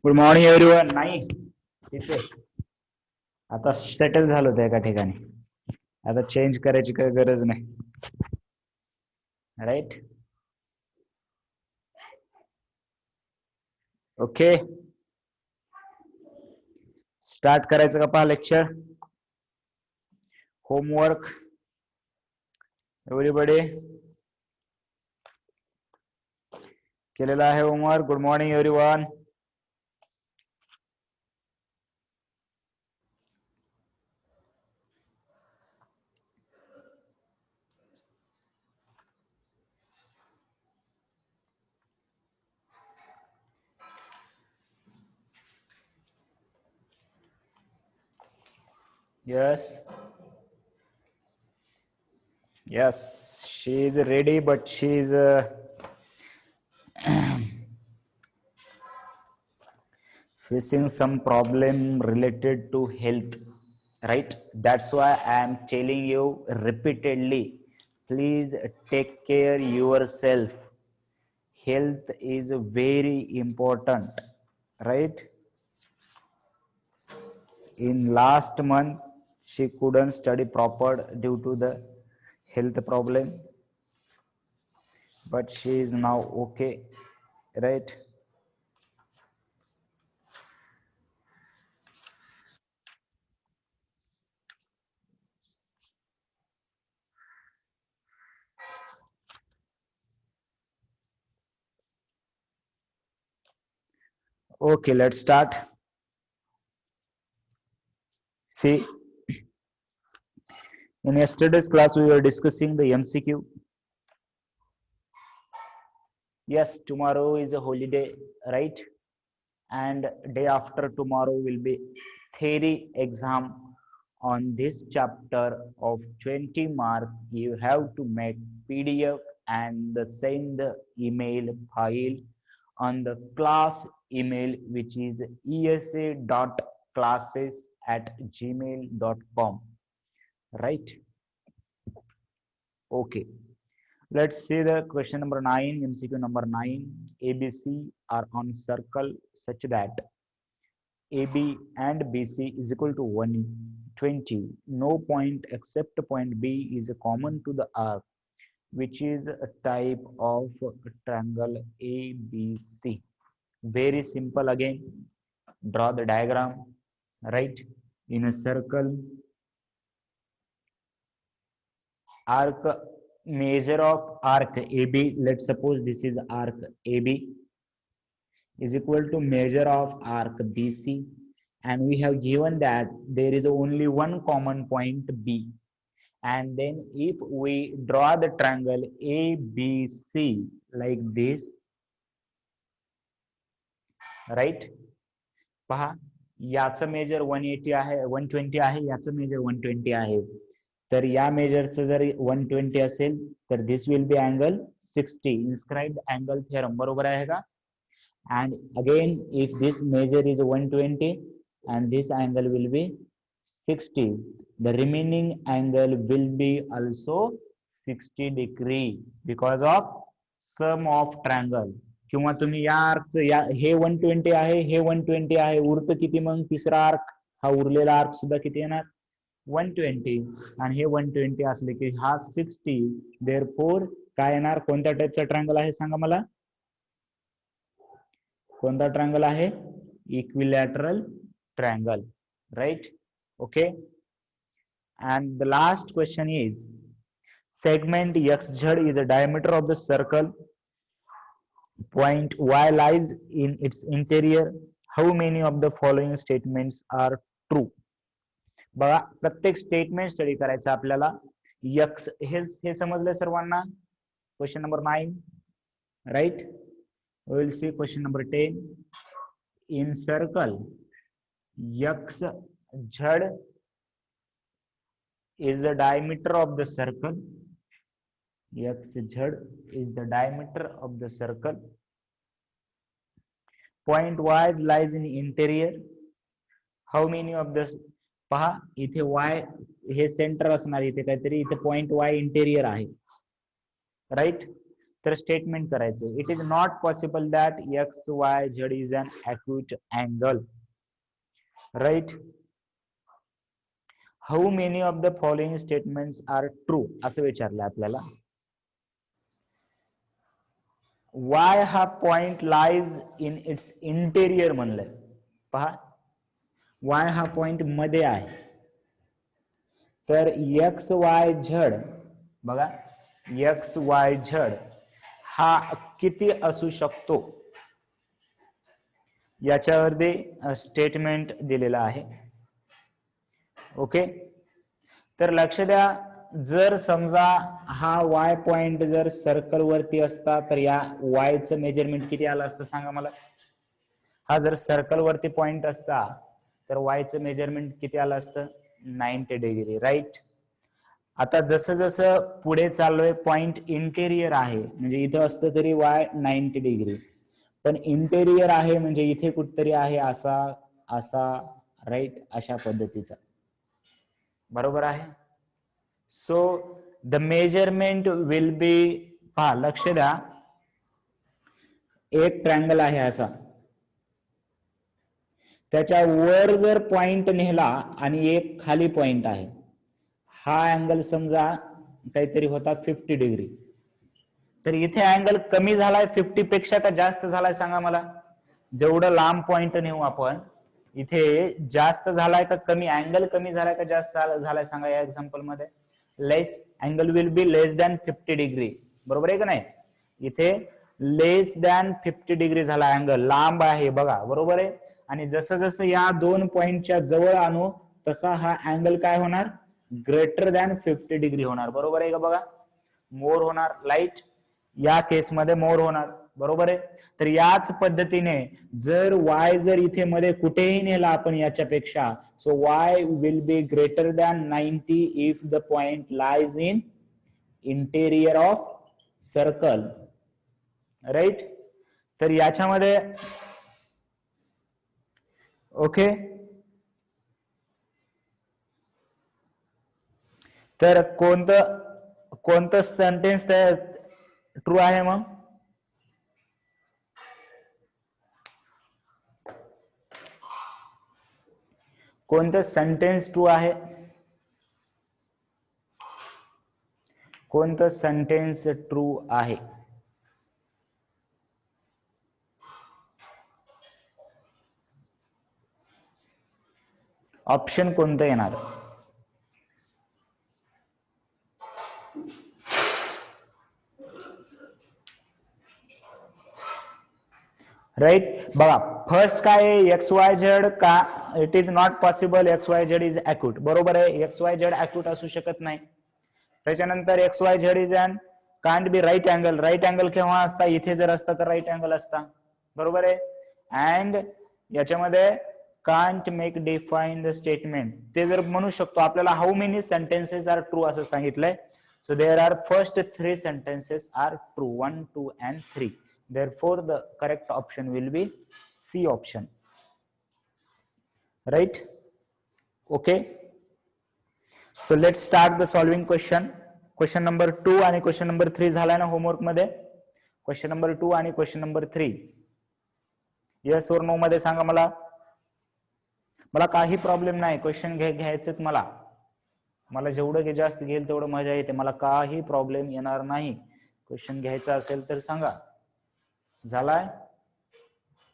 Good morning everyone. नाही तिचे आता सेटल झालो होतं एका ठिकाणी, आता चेंज करायची काही गरज नाही. Right, okay. स्टार्ट करायचं का पहा लेक्चर. होमवर्क एव्हरीबडी केलेला आहे homework. Good morning everyone. Yes. Yes, she is ready, but she is facing some problem related to health, right? That's why I am telling you repeatedly, please take care yourself. Health is very important, right? In last month she couldn't study proper due to the health problem, but she is now okay, right? Okay, let's start. See, in yesterday's class we were discussing the MCQ. Yes, tomorrow is a holiday, right? And day after tomorrow will be theory exam on this chapter of 20 marks. You have to make PDF and send the email file on the class email, which is esa.classes@gmail.com, right? Okay, let's see the question number 9, MCQ number 9. ABC are on circle such that AB and BC is equal to 120. No point except point B is common to the arc, which is a type of triangle ABC. Very simple again. Draw the diagram, right? In a circle, arc, measure of arc AB, let's suppose this is arc AB, is equal to measure of arc BC, and we have given that there is only one common point B, and then if we draw the triangle ABC like this, right? पहा, याचं major 180 आहे, 120 आहे, याचं major 120 आहे. तर या मेजरचं जर 120 असेल तर this will be angle 60. Inscribed angle theorem, बरोबर आहे का? And again, if this measure is 120 and this angle will be 60, the remaining angle will be also 60 degree because of sum of triangle. किंवा तुम्ही या आर्कचं हे 120 आहे, हे 120 आहे, उरतं किती मग तिसरा आर्क, हा उरलेला आर्क सुद्धा किती येणार 120, आणि हे 120 असले की हा 60. देअरफोर काय येणार, कोणत्या टाइपचा ट्रायंगल आहे सांगा मला, कोणता ट्रायंगल आहे, equilateral triangle, right. Okay, and the last question is segment xz is a diameter of the circle, point y lies in its interior, how many of the following statements are true. बघा प्रत्येक statement study करायचं आपल्याला. X हे समजलं सर्वांना, question number 9, right. We will see question number 10. In circle X Z is the diameter of the circle, xz is the diameter of the circle, point y lies in interior, how many of the, पहा इथे y हे centre असणार, इथे काहीतरी इथे point y interior आहे, right. तर statement करायचं, it is not possible that X Y Z is an acute angle, right. How many of the following statements are true असं विचारलं आपल्याला. वाय हा point lies in its interior म्हणलंय, पहा Y हा पॉइंट मध्ये आहे, तर एक्स वाय झेड, बघा एक्स वाय झेड हा किती असू शकतो याच्यावरती स्टेटमेंट दिलेला आहे. ओके, तर लक्ष द्या, जर समजा हा वाय पॉइंट जर सर्कल वरती असता तर या वायचं मेजरमेंट किती आलं असतं सांगा मला. हा जर सर्कल वरती पॉइंट असता तर वायचं मेजरमेंट किती आलं असतं 90 डिग्री, राईट. आता जसं जसं पुढे चाललोय पॉइंट इंटेरियर आहे, म्हणजे इथं असतं तरी वाय 90 डिग्री, पण इंटेरियर आहे म्हणजे इथे कुठतरी आहे असा असा, राईट, अशा पद्धतीचा, बरोबर आहे. So the measurement will be, पहा लक्ष द्या, एक ट्रायंगल आहे असा, त्याच्या वर जर पॉइंट नेला आणि एक खाली पॉइंट आहे, हा अँगल समजा काहीतरी होता 50 डिग्री, तर इथे अँगल कमी झालाय 50 पेक्षा का जास्त झालाय सांगा मला. जेवढं लांब पॉइंट नेऊ आपण, इथे जास्त झालाय का कमी, अँगल कमी झालाय का जास्त झालाय सांगा या एक्झाम्पल मध्ये. Less, angle will be less than 50 degree, बरोबर आहे का नाही. इथे लेस दॅन 50 डिग्री झाला अँगल, लांब आहे बघा, बरोबर आहे. आणि जसं जसं या दोन पॉइंटच्या जवळ आणू तसा हा अँगल काय होणार, ग्रेटर दॅन 50 डिग्री होणार, बरोबर आहे का, बघा मोर होणार, लाईट या केसमध्ये मोर होणार, बरोबर आहे. तर याच पद्धतीने जर वाय जर इथे मध्ये कुठेही नेला आपण याच्यापेक्षा, so Y will be greater than 90 if the point lies in interior of circle, right. तर याच्यामध्ये ओके, तर कोणतं सेंटेन्स ट्रू आहे मग, कोणतं सेंटेन्स ट्रू आहे, कोणतं सेंटेन्स ट्रू आहे. ऑप्शन कोणतं येणार, राईट. बघा फर्स्ट काय आहे, एक्स वाय झेड का, it is not possible x Y Z is acute, बरोबर आहे, एक्स वाय झेड अॅक्यूट असू शकत नाही. त्याच्यानंतर X Y Z is an can't be right angle, right angle केव्हा असता, इथे जर असता तर राईट अँगल असता, बरोबर आहे. अँड याच्यामध्ये can't make define the statement, ते जर म्हणू शकतो आपल्याला how many sentences are true असं सांगितलंय. So there are first 3 sentences are true, 1, 2 and 3. Therefore, the correct option will be C option, right? Okay. So let's start the solving question. Question number 2 आणि question number 3 झालाय ना homework मध्ये. Question number 2 आणि question number 3. Yes और no मध्ये सांगा मला. मला काही प्रॉब्लेम नाही, क्वेश्चन घ्यायचेत मला जेवढं जास्त घेईल तेवढं मजा येते, मला काही प्रॉब्लेम येणार नाही. क्वेश्चन घ्यायचा असेल तर सांगा. झालाय?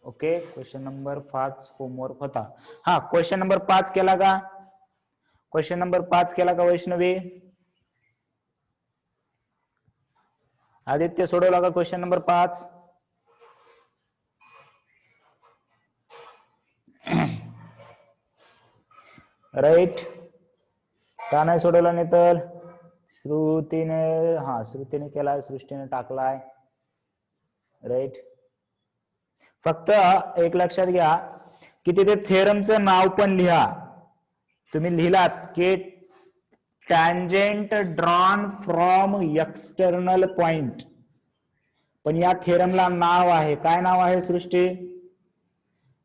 ओके. क्वेश्चन नंबर 5 होमवर्क होता. हा, क्वेश्चन नंबर 5 केला का? क्वेश्चन नंबर 5 केला का वैष्णवी? आदित्य सोडवला का क्वेश्चन नंबर 5? राईट. का नाही सोडवला नाही तर? श्रुतीने केलाय, सृष्टीने टाकलाय. राईट. फक्त एक लक्षात घ्या की तिथे थेरमचं नाव पण लिहा. तुम्ही लिहिलात की tangent drawn from external point, पण या थेरमला नाव आहे. काय नाव आहे सृष्टी?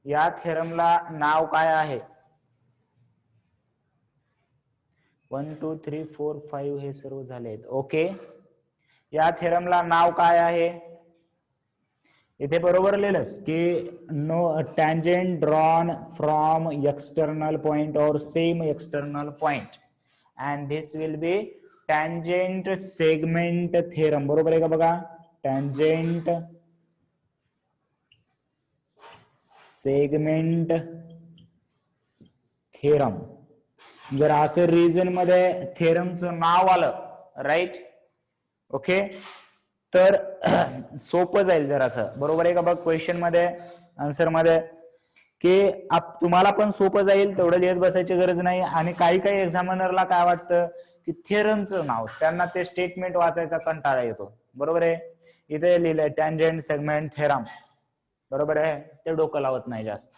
या थेरमला नाव काय आहे? 1 2 3 4 5 हे सर्व झालेत. ओके. या थेरमला नाव काय आहे? इथे बरोबर लिहिलंस की no tangent drawn from external point or same external point and this will be tangent segment theorem. बरोबर आहे का बघा? Tangent segment theorem. जर असं रिजन मध्ये थेरमचं नाव आलं, राईट, ओके, तर सोपं जाईल जरासं. बरोबर आहे का बघ? क्वेश्चन मध्ये, आन्सर मध्ये, की तुम्हाला पण सोपं जाईल, तेवढं लिहित बसायची गरज नाही. आणि काही काही एक्झामिनरला काय वाटतं की थेरमचं नाव, त्यांना ते स्टेटमेंट वाचायचा कंटाळा येतो. बरोबर आहे? इथे लिहिलंय टँजेंट सेगमेंट थेरम. बरोबर आहे? ते डोकं लावत नाही जास्त.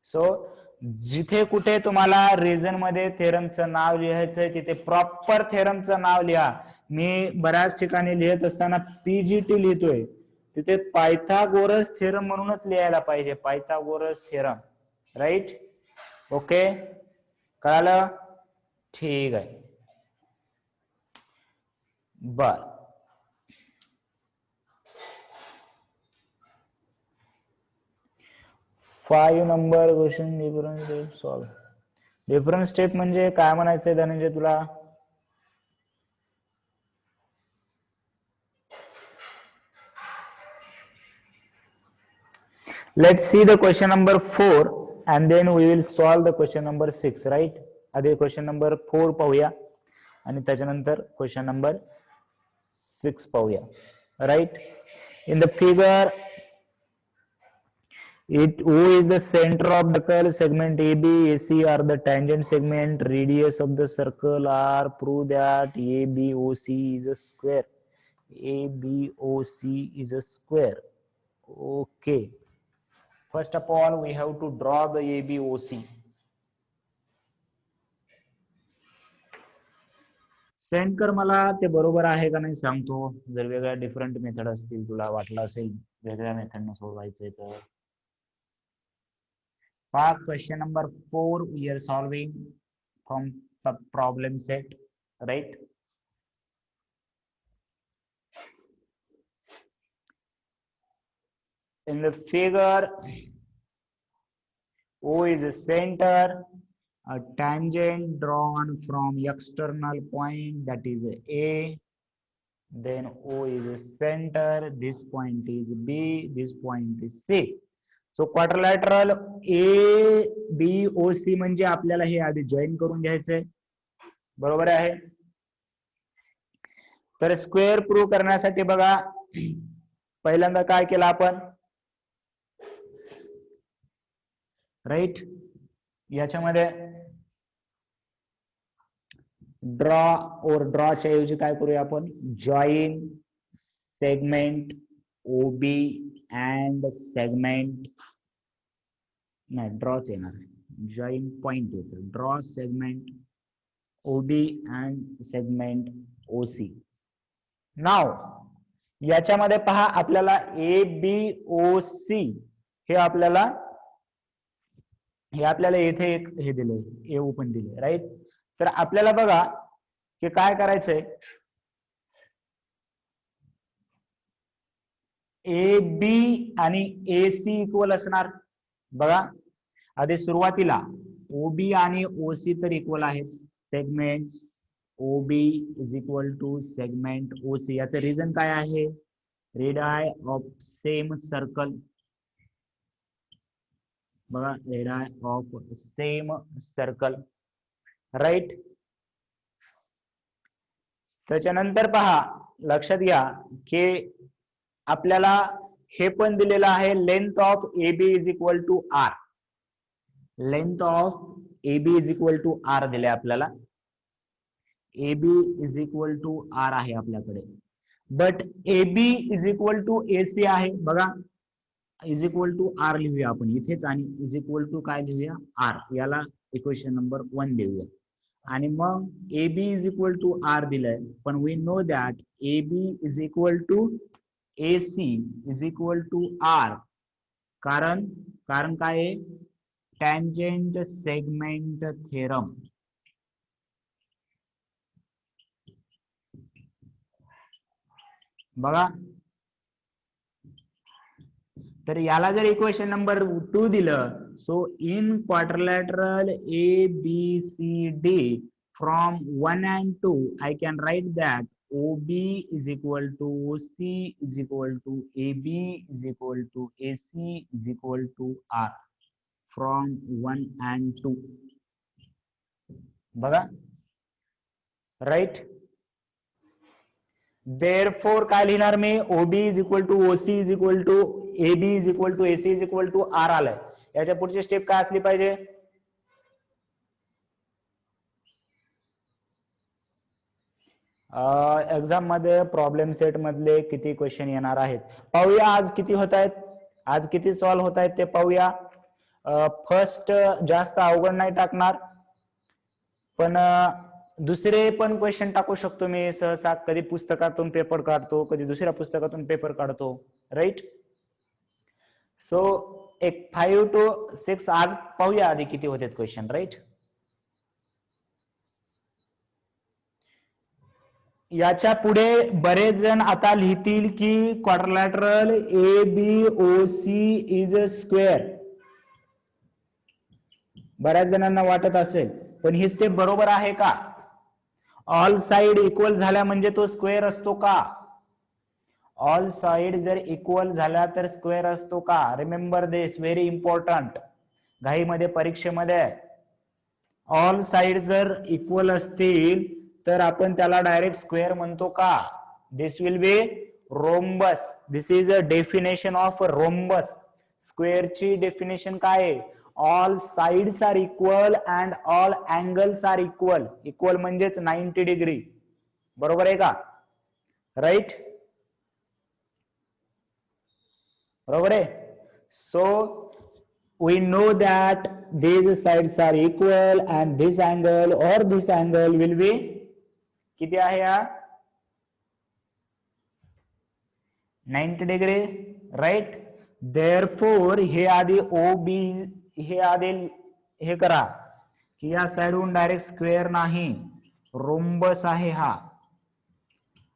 सो जिथे कुठे तुम्हाला रिजन मध्ये थेरमचं नाव लिहायचंय तिथे प्रॉपर थेरमचं नाव लिहा. मी बऱ्याच ठिकाणी लिहित असताना पीजीटी लिहितोय, तिथे पायथागोरस थेरम म्हणूनच लिहायला पाहिजे. Pythagoras theorem. राईट? ओके, कळालं? ठीक आहे. बर. Five number question, difference step solve. Difference step म्हणजे काय म्हणायचंय धनंजय तुला? Let's see the question number 4 and then we will solve the question number 6, right? आधी क्वेश्चन नंबर 4 पाहूया आणि त्याच्यानंतर क्वेश्चन नंबर 6 पाहूया. Right? In the figure O is the center of the circle, segment AB, AC are the tangent segment, radius of the circle R. Prove that ABOC is a square. ABOC is a square. Okay. First of all, we have to draw the ABOC. Send कर मला, ते बरोबर आहे का नाही सांगतो. जर वेगळ्या डिफरंट मेथड असतील, तुला वाटलं असेल वेगळ्या मेथडने सोडवायचंय तर. Question number 4 we are solving from the problem set, right? In the figure, O is a center, a tangent drawn from external point, that is A. Then O is a center, this point is B, this point is C. So quadrilateral ABOC म्हणजे आपल्याला हे आधी join करून घ्यायचंय. बरोबर आहे? तर square prove करण्यासाठी बघा, पहिल्यांदा काय केलं आपण? राईट? याच्यामध्ये ड्रॉच्या ऐवजी काय करूया आपण? Join segment OB and segment, नाही ड्रॉच येणार, जॉईन पॉइंट येतो. Draw segment OB and segment OC. नाव याच्यामध्ये पहा, आपल्याला ABOC हे आपल्याला इथे एक हे दिले, ए ओपन दिले. राईट? तर आपल्याला बघा की काय करायचंय, ए बी आणि ए सी इक्वल असणार. बघा आधी सुरुवातीला ओबी आणि ओसी तर इक्वल आहेत. Segment OB is equal to segment OC. याचं रिझन काय आहे? Radii of same circle. बघा radii of same circle, right. त्याच्यानंतर पहा, लक्षात घ्या की आपल्याला हे पण दिलेलं आहे, length of A B is equal to R. Length of A B is equal to R दिले आपल्याला. A B is equal to R आहे आपल्याकडे. But A B is equal to A C आहे. बघा इज इक्वल टू आर लिहूया आपण इथेच, आणि इज इक्वल टू काय लिहूया? आर. याला इक्वेशन नंबर 1 लिहूया. आणि मग A B is equal to R दिलंय, पण we know that A B is equal to A C is equal to R. कारण काय आहे? Tangent segment theorem. बघा तर याला जर इक्वेशन नंबर 2 दिलं, so in quadrilateral A B C D from 1 and 2 I can write that OB is equal to OC is equal to AB is equal to AC is equal to R from 1 and 2. बघा right. Therefore काय लिहिणार मी? OB is equal to OC is equal to AB is equal to AC is equal to R आलंय. याच्या पुढची step काय असली पाहिजे? Exam मध्ये प्रॉब्लेम सेट मधले किती क्वेश्चन येणार आहेत पाहूया. आज किती होत आहेत, आज किती सॉल्व्ह होत आहेत ते पाहूया. फर्स्ट जास्त अवघड नाही टाकणार, पण दुसरे पण क्वेश्चन टाकू शकतो मी सहसा. कधी पुस्तकातून पेपर काढतो, कधी दुसऱ्या पुस्तकातून पेपर काढतो, राईट. सो एक 5 to 6 आज पाहूया आधी किती होते क्वेश्चन, राईट. याच्या पुढे बरेच जण आता लिहितील की quadrilateral A B O C is a square. बऱ्याच जणांना वाटत असेल, पण ही स्टेप बरोबर आहे का? ऑल साइड इक्वल झाल्या म्हणजे तो स्क्वेअर असतो का? ऑल साइड जर इक्वल झाल्या तर स्क्वेअर असतो का? रिमेंबर दिस, व्हेरी इम्पॉर्टंट. घाईमध्ये परीक्षेमध्ये ऑल साइड जर इक्वल असतील तर आपण त्याला डायरेक्ट स्क्वेअर म्हणतो का? This will be rhombus. This is a definition of rhombus. स्क्वेअरची डेफिनेशन काय आहे? All sides are equal and all angles are equal. Equal म्हणजेच 90 डिग्री. बरोबर आहे का? राईट. बरोबर आहे. So we know that these sides are equal and this angle or this angle will be किती आहे हा? 90 डिग्री, राईट. therefore हे आधी OB हे आधी हे करा की या साइडहून डायरेक्ट स्क्वेअर नाही, रोम्बस आहे हा.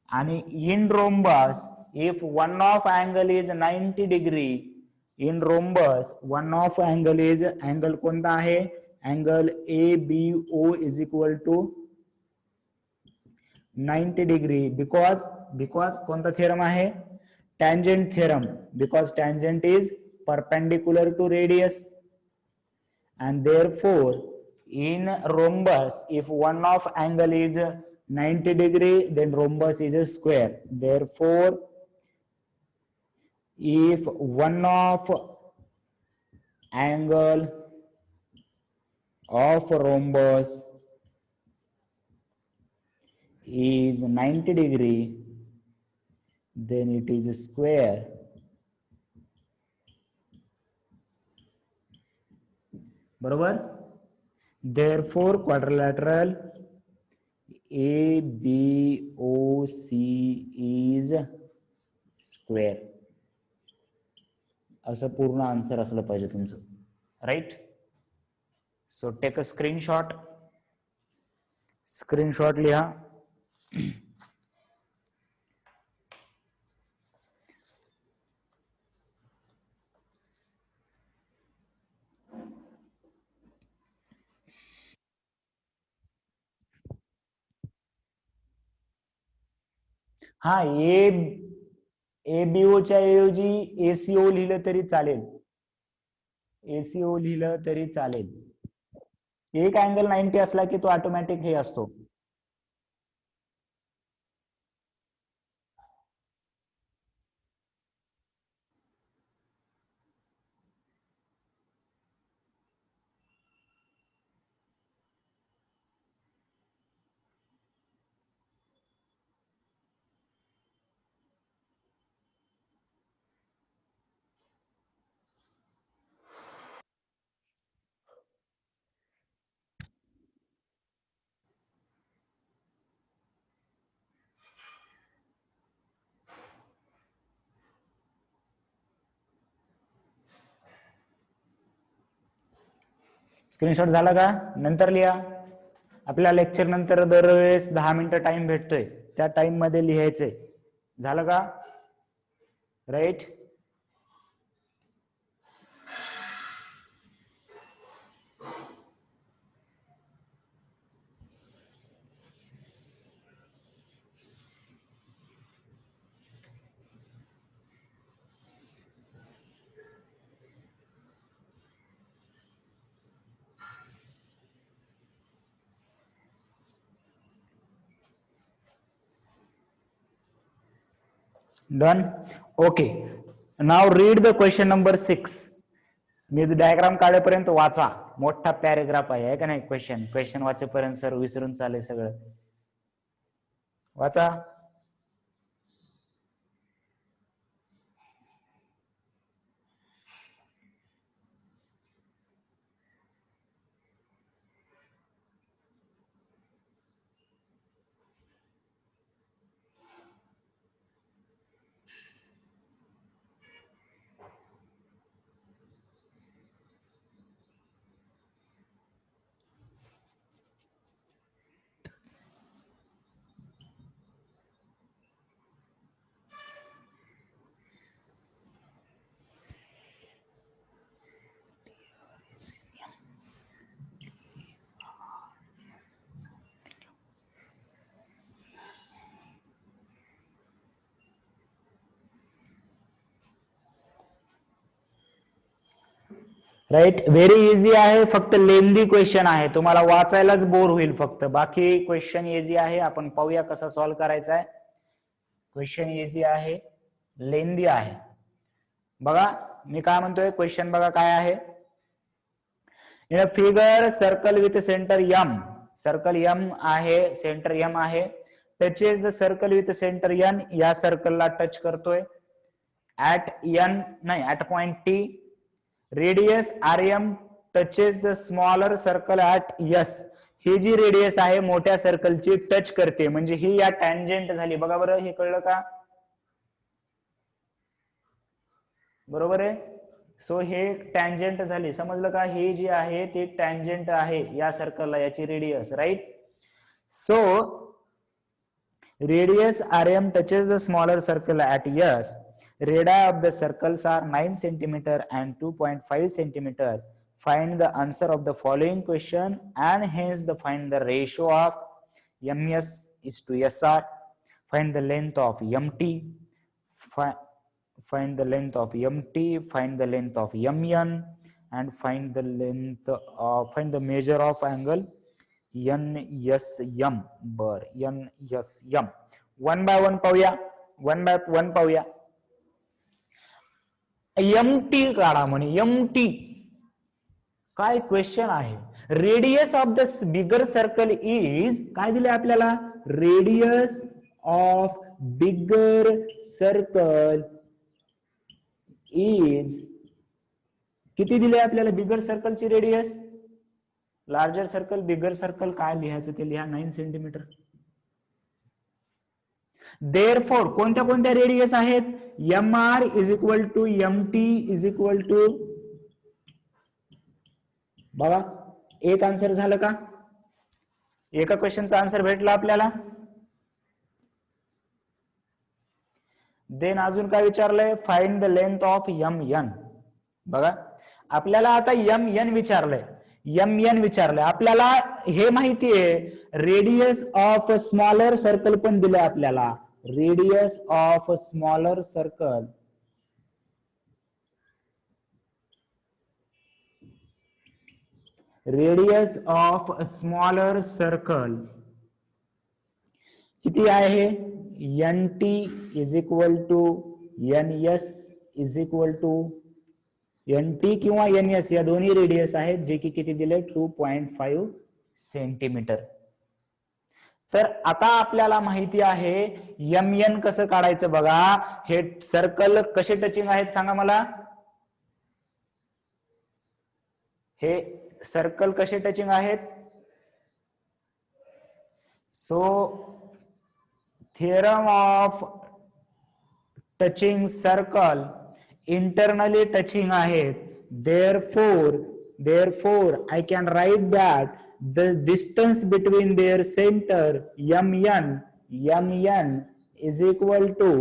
आणि in rhombus if one of angle is 90 degree, in rhombus one of angle is, angle कोणता आहे? Angle ABO is equal to 90 degree. Because कोणता थेरम आहे? Tangent theorem. Because tangent is perpendicular to radius. and therefore in rhombus if one of angle is 90 degree then rhombus is a square. Therefore if one of angle of rhombus is 90 degree then it is a square. बरोबर. therefore quadrilateral ABOC is square. असं पूर्ण answer असलं पाहिजे तुमचं, right. So take a screenshot. Screenshot लिहा. हा एबीओच्या ऐवजी ACO लिहिलं तरी चालेल. एसीओ लिहिलं तरी चालेल. एक अँगल 90 असला की तो ऑटोमॅटिक हे असतो. स्क्रीनशॉट झाला का? नंतर लिहा. आपल्या लेक्चर नंतर दरवेळेस 10 मिनिटं टाइम भेटतोय, त्या टाइम मध्ये लिहायचंय. झालं का? Right. Done. Okay. Now read the question number 6. मी डायग्राम काढेपर्यंत वाचा. मोठा पॅरेग्राफ आहे का नाही? क्वेश्चन वाचेपर्यंत सर विसरून चालेल सगळं. वाचा. राईट. व्हेरी इझी आहे, फक्त लेंदी क्वेश्चन आहे. तुम्हाला वाचायलाच बोर होईल फक्त. बाकी क्वेश्चन इझी आहे. आपण पाहूया कसा सॉल्व्ह करायचा आहे. क्वेश्चन इझी आहे, लेंदी आहे. बघा मी काय म्हणतोय, क्वेश्चन बघा काय आहे. In a figure circle with centre M. Circle M आहे, सेंटर एम आहे. Touches the circle with centre N. या सर्कलला टच करतोय ऍट एन, नाही at point T. Radius RM touches the smaller circle at S. ही जी radius आहे मोठ्या सर्कलची टच करते, म्हणजे ही या टँजेंट झाली. बघा बरं, हे कळलं का? बरोबर आहे. सो हे टँजेंट झाली, समजलं का? हे जी आहे ते टँजेंट आहे या सर्कलला, याची radius. Right. So radius rm touches the smaller circle at s. Radii of the circles are 9 cm and 2.5 cm. Find the answer of the following question and hence find the ratio of ms is to sr. Find the length of mt. Find the length of mt. Find the length of mn and find the measure of angle NSM. बर, NSM. One by one पाहूया. One by one पाहूया. MT काढा म्हणे. MT काय question आहे. Radius of the bigger circle is काय दिले आपल्याला? Radius of bigger circle is किती दिले आपल्याला? बिगर सर्कलची radius. Larger circle, bigger circle काय लिहायचं ते लिहा. 9 सेंटीमीटर. देअरफॉर कोणत्या कोणत्या रेडियस आहेत? M R is equal to M T is equal to. बघा एक आन्सर झालं का? एका क्वेश्चनचा आन्सर भेटला आपल्याला. देन अजून काय विचारलंय? Find the length of M N. बघा आपल्याला आता एम एन विचारलंय. एम एन विचारलंय आपल्याला. हे माहिती आहे रेडियस ऑफ स्मॉलर सर्कल पण दिलंय आपल्याला. radius of a smaller circle किती आहे NT is equal to NS is equal to NT किंवा NS या दोन्ही रेडियस आहेत जे की किती दिले 2.5 सेंटीमीटर. तर आता आपल्याला माहिती आहे MN कसं काढायचं बघा. हे सर्कल कसे टचिंग आहेत सांगा मला. हे सर्कल कसे टचिंग आहेत. So theorem of touching circle internally touching आहेत. Therefore I can write that the distance between their center MN is equal to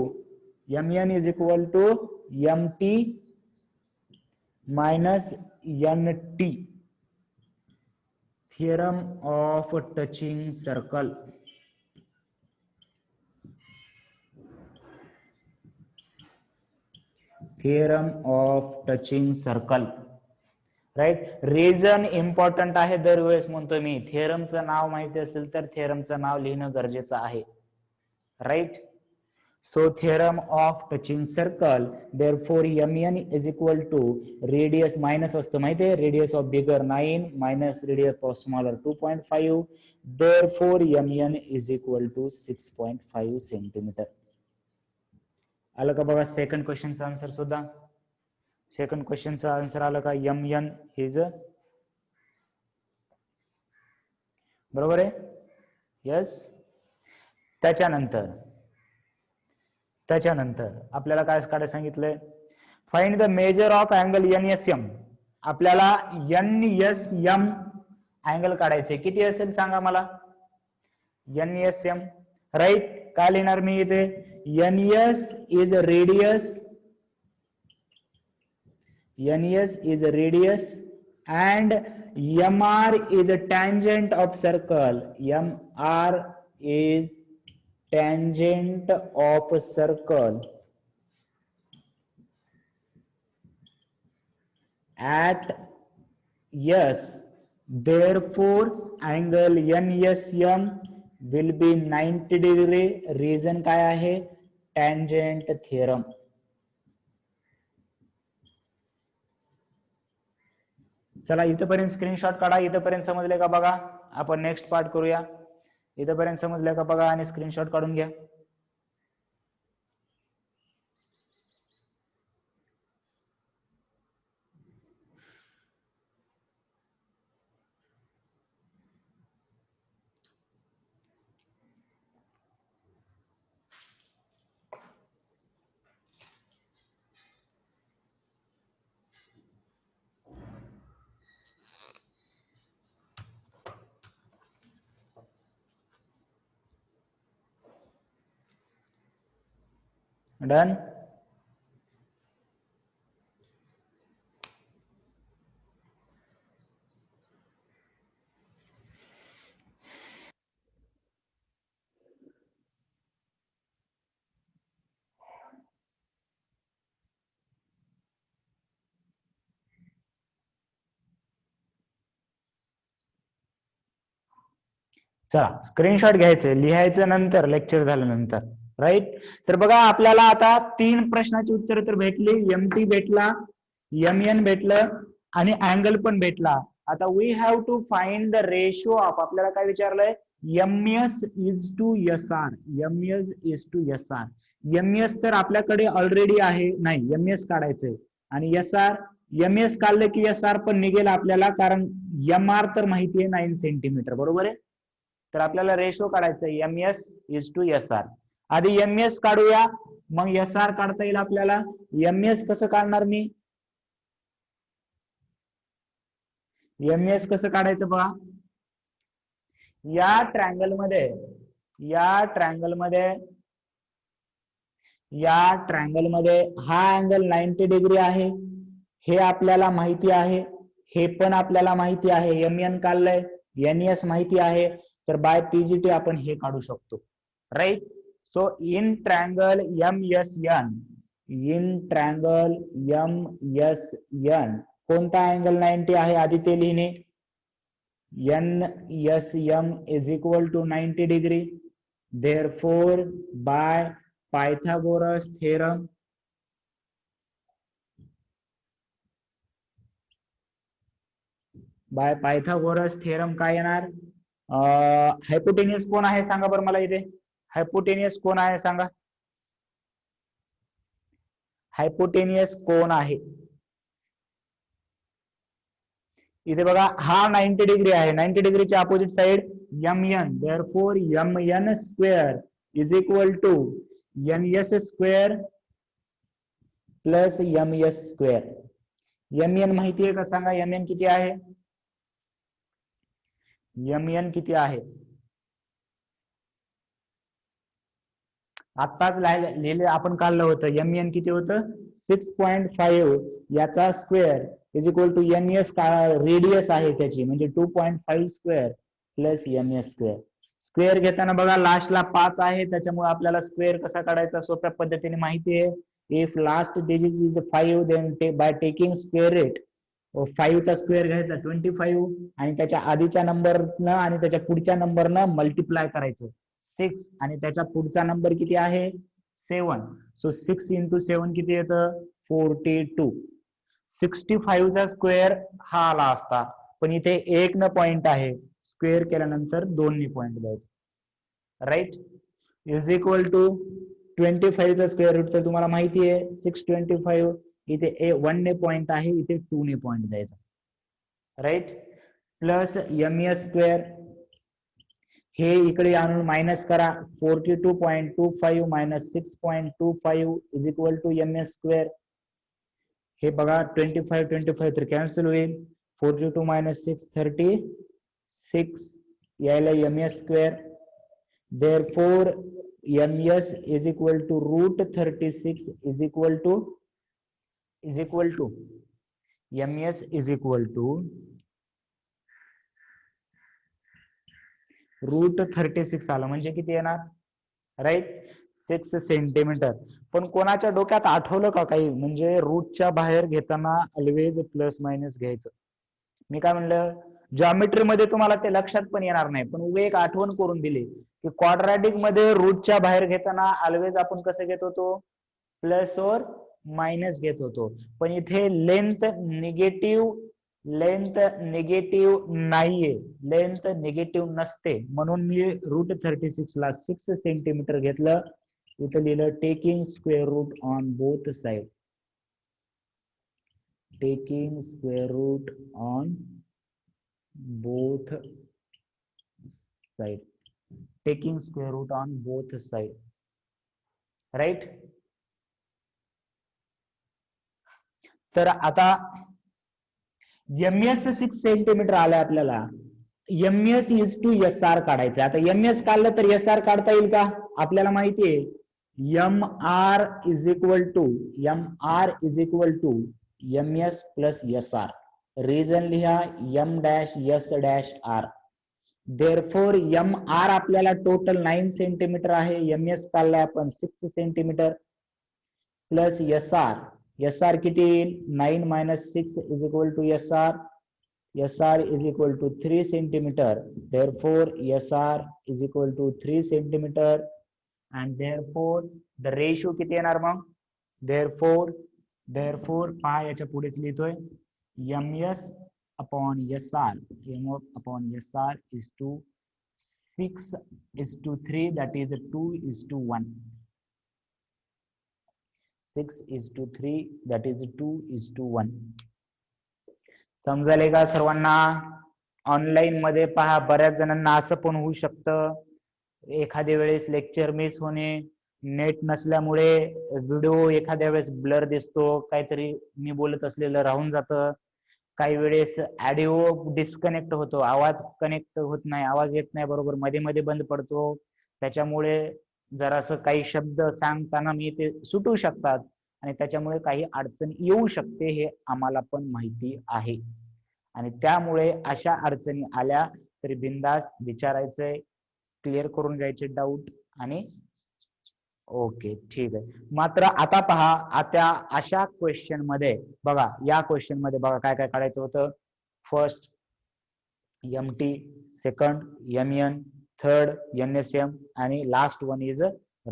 MT minus NT. Theorem of touching circle. Theorem of touching circle. राईट. Reason important आहे. दरवेळेस म्हणतो मी थिअरमचं नाव माहिती असेल तर थिअरमचं नाव लिहिणं गरजेचं आहे. Right. So theorem of touching circle therefore MN is equal to radius minus असतं माहिती आहे. Radius of bigger 9 minus radius of smaller 2.5. Therefore MN is equal to 6.5 centimetre. आलं का बघा सेकंड क्वेश्चनचा आन्सर सुद्धा. सेकंड क्वेश्चनचा आन्सर आलं का MN इज बरोबर आहे. यस. त्याच्यानंतर आपल्याला काय काढायला सांगितलंय. Find the measure of angle NSM. आपल्याला NSM अँगल काढायचे. किती असेल सांगा मला. NSM right. काय लिहिणार मी इथे. NS is radius and MR is a tangent of circle. MR is tangent of circle at S. Therefore angle NSM will be 90 degree. Reason काय आहे. tangent theorem. चला इथपर्यंत स्क्रीनशॉट काढा. इथपर्यंत समजले का बघा. आपण नेक्स्ट पार्ट करूया. इथपर्यंत समजले का बघा आणि स्क्रीनशॉट काढून घ्या. डन. चला स्क्रीनशॉट घ्यायचे. लिहायचं नंतर लेक्चर झाल्यानंतर. राईट. तर बघा आपल्याला आता 3 प्रश्नाची उत्तर तर भेटली. MT भेटला, MN भेटलं आणि अँगल पण भेटला. आता we have to find the ratio of. आपल्याला काय विचारलंय. MS is to SR. MS is to SR. MS तर आपल्याकडे ऑलरेडी आहे. नाही MS काढायचंय. आणि SR MS काढलं की SR पण निघेल आपल्याला. कारण MR तर माहिती आहे 9 सेंटीमीटर. बरोबर आहे. तर आपल्याला रेशो काढायचा आहे. MS is to SR. आधी MS काढूया मग SR काढता येईल आपल्याला. MS कसं काढणार मी. MS कसं काढायचं बघा. या ट्रायंगल मध्ये हा अँगल 90 डिग्री आहे. हे आपल्याला माहिती आहे. हे पण आपल्याला माहिती आहे. MN काढलंय. NS माहिती आहे. तर बाय PGT आपण हे काढू शकतो. Right. So in triangle MSN, in triangle MSN कोणता अँगल 90 आहे आधी ते लिहिणे. NSM is equal to 90 degree. Therefore, by Pythagoras theorem, काय येणार? हायपोटेनियस कोण आहे सांगा बरं मला इथे. हायपोटेनियस कोण आहे सांगा. हायपोटेनियस कोण आहे इथे बघा. हा 90 डिग्री आहे. 90 डिग्रीच्या opposite side MN. Therefore, MN square is equal to NS square plus MS square. MN माहिती आहे का सांगा. MN किती आहे? MN किती आहे? आत्ताच लिहिले आपण काढलं होतं. MN किती होतं? 6.5 याचा square is equal to NS radius आहे त्याची म्हणजे 2.5 square plus MS square. Square घेताना बघा लास्टला 5 आहे त्याच्यामुळे आपल्याला स्क्वेअर कसा काढायचा सोप्या पद्धतीने माहिती आहे. If last digit is 5 then by taking square rate 5 चा स्क्वेअर घ्यायचा 25 आणि त्याच्या आधीच्या नंबरनं आणि त्याच्या पुढच्या नंबरनं मल्टिप्लाय करायचं 6 आणि त्याच्या पुढचा नंबर किती आहे 7. सो 6 इंटू 7 किती येतं 42. 65 चा स्क्वेअर हा आला असता पण इथे 1 न पॉइंट आहे. स्क्वेअर केल्यानंतर 2 ने पॉइंट द्यायचं. राईट. इज इक्वल टू 25 चा स्क्वेअर रूट तर तुम्हाला माहिती आहे 625. इथे 1 ने पॉइंट आहे इथे 2 ने पॉइंट द्यायचा. राईट. प्लस MS स्क्वेअर हे इकडे आणून मायनस करा 42.25 minus 6.25 is equal to MS square. हे बघा 25 तर कॅन्सल होईल. 42 मायनस 6 36 यायला MS square. Therefore, MS is equal to root 36 is equal to MS is equal to root 36 आला म्हणजे किती येणार राईट 6 सेंटीमीटर. पण कोणाच्या डोक्यात आठवलं का काही म्हणजे रूटच्या बाहेर घेताना ऑलवेज प्लस मायनस घ्यायचं. मी काय म्हणलं जॉमेट्री मध्ये तुम्हाला ते लक्षात पण येणार नाही पण उभे एक आठवण करून दिली की क्वाड्रॅटिक मध्ये रूटच्या बाहेर घेताना ऑलवेज आपण कसं घेत होतो प्लस और मायनस घेत होतो. पण इथे लेंथ निगेटिव्ह नाहीये. लेंथ निगेटिव्ह नसते म्हणून मी रूट 36 ला 6 सेंटीमीटर घेतलं. इथं लिहिलं taking square root on both side. Taking square root on both side. Taking square root on both side. Right. तर आता MS 6 सेंटीमीटर आलं आपल्याला. MS इज टू SR काढायचं. आता MS काढलं तर SR काढता येईल का आपल्याला माहिती आहे MR is equal to MS plus SR. Reason लिहा M dash S dash R. Therefore MR आपल्याला टोटल 9 सेंटीमीटर आहे. MS काढलाय आपण 6 सेंटीमीटर प्लस SR किती येईल 9 minus 6 is equal to SR. SR is equal to 3 centimetre. Therefore SR is equal to 3 centimetre and therefore the ratio किती येणार मग therefore पहा याच्या पुढेच लिहितोय MS upon SR. Upon SR is to 6:3 that is 2:1. 6:3 that is 2:1. समजायले का सर्वांना. ऑनलाईन मध्ये पहा बऱ्याच जणांना असं पण होऊ शकतं एखाद्या वेळेस लेक्चर मिस होणे नेट नसल्यामुळे व्हिडिओ एखाद्या वेळेस ब्लर दिसतो काहीतरी मी बोलत असलेलं राहून जातं. काही वेळेस ऑडिओ डिस्कनेक्ट होतो आवाज कनेक्ट होत नाही आवाज येत नाही बरोबर मध्ये मध्ये बंद पडतो. त्याच्यामुळे जरासं काही शब्द सांगताना मी ते सुटू शकतात आणि त्याच्यामुळे काही अडचण येऊ शकते हे आम्हाला पण माहिती आहे. आणि त्यामुळे अशा अडचणी आल्या तरी बिंदास विचारायचंय क्लिअर करून घ्यायचे डाऊट आणि ओके, ठीक आहे. मात्र आता पहा, आता अशा क्वेश्चन मध्ये बघा, या क्वेश्चन मध्ये बघा काय काय काढायचं होतं. First MT, second MN, third NSM आणि लास्ट वन इज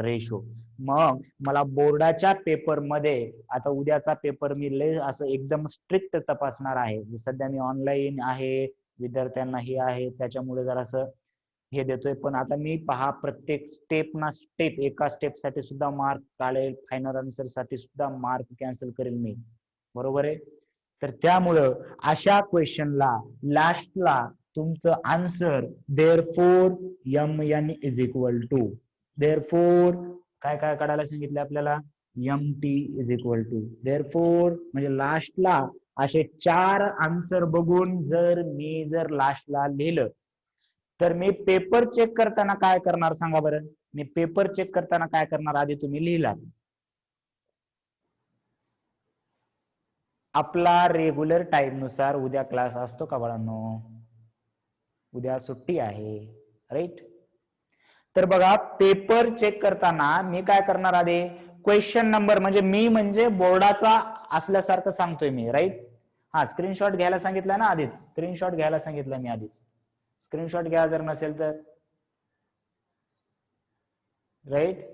रेशो. मग मला बोर्डाच्या पेपर मध्ये, आता उद्याचा पेपर मी लय असं एकदम स्ट्रिक्ट तपासणार आहे. सध्या मी ऑनलाईन आहे, विद्यार्थ्यांना हे आहे, त्याच्यामुळे जरासं हे देतोय. पण आता मी पहा, प्रत्येक स्टेप ना स्टेप, एका स्टेप साठी सुद्धा मार्क काढेल, फायनल आन्सर साठी सुद्धा मार्क कॅन्सल करेल मी, बरोबर आहे. तर त्यामुळं अशा क्वेश्चनला लास्टला तुमचं answer therefore MN is equal to, therefore काय काय काढायला सांगितलं आपल्याला, MT is equal to, therefore म्हणजे लास्टला असे 4 आन्सर बघून जर लास्टला लिहिलं, तर मी पेपर चेक करताना काय करणार सांगा बरं. मी पेपर चेक करताना काय करणार, आधी तुम्ही लिहिला आपला रेग्युलर टाइम नुसार उद्या क्लास असतो का बाळांनो, उद्या सुट्टी आहे, राईट. तर बघा, पेपर चेक करताना मी काय करणार, आधी क्वेश्चन नंबर म्हणजे बोर्डाचा असल्यासारखं सांगतोय मी, राईट. हा, स्क्रीनशॉट घ्यायला सांगितलं ना आधीच, स्क्रीनशॉट घ्यायला सांगितलं मी आधीच. स्क्रीनशॉट घ्या जर नसेल तर, राईट.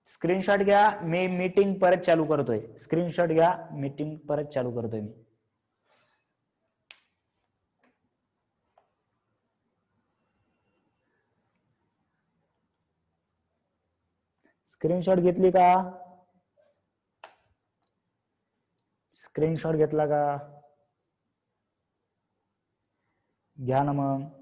स्क्रीनशॉट घ्या. मी मीटिंग परत चालू करतोय. स्क्रीनशॉट घ्या, मीटिंग परत चालू करतोय मी. स्क्रीनशॉट घेतली का, स्क्रीनशॉट घेतला का, घ्या ना मग.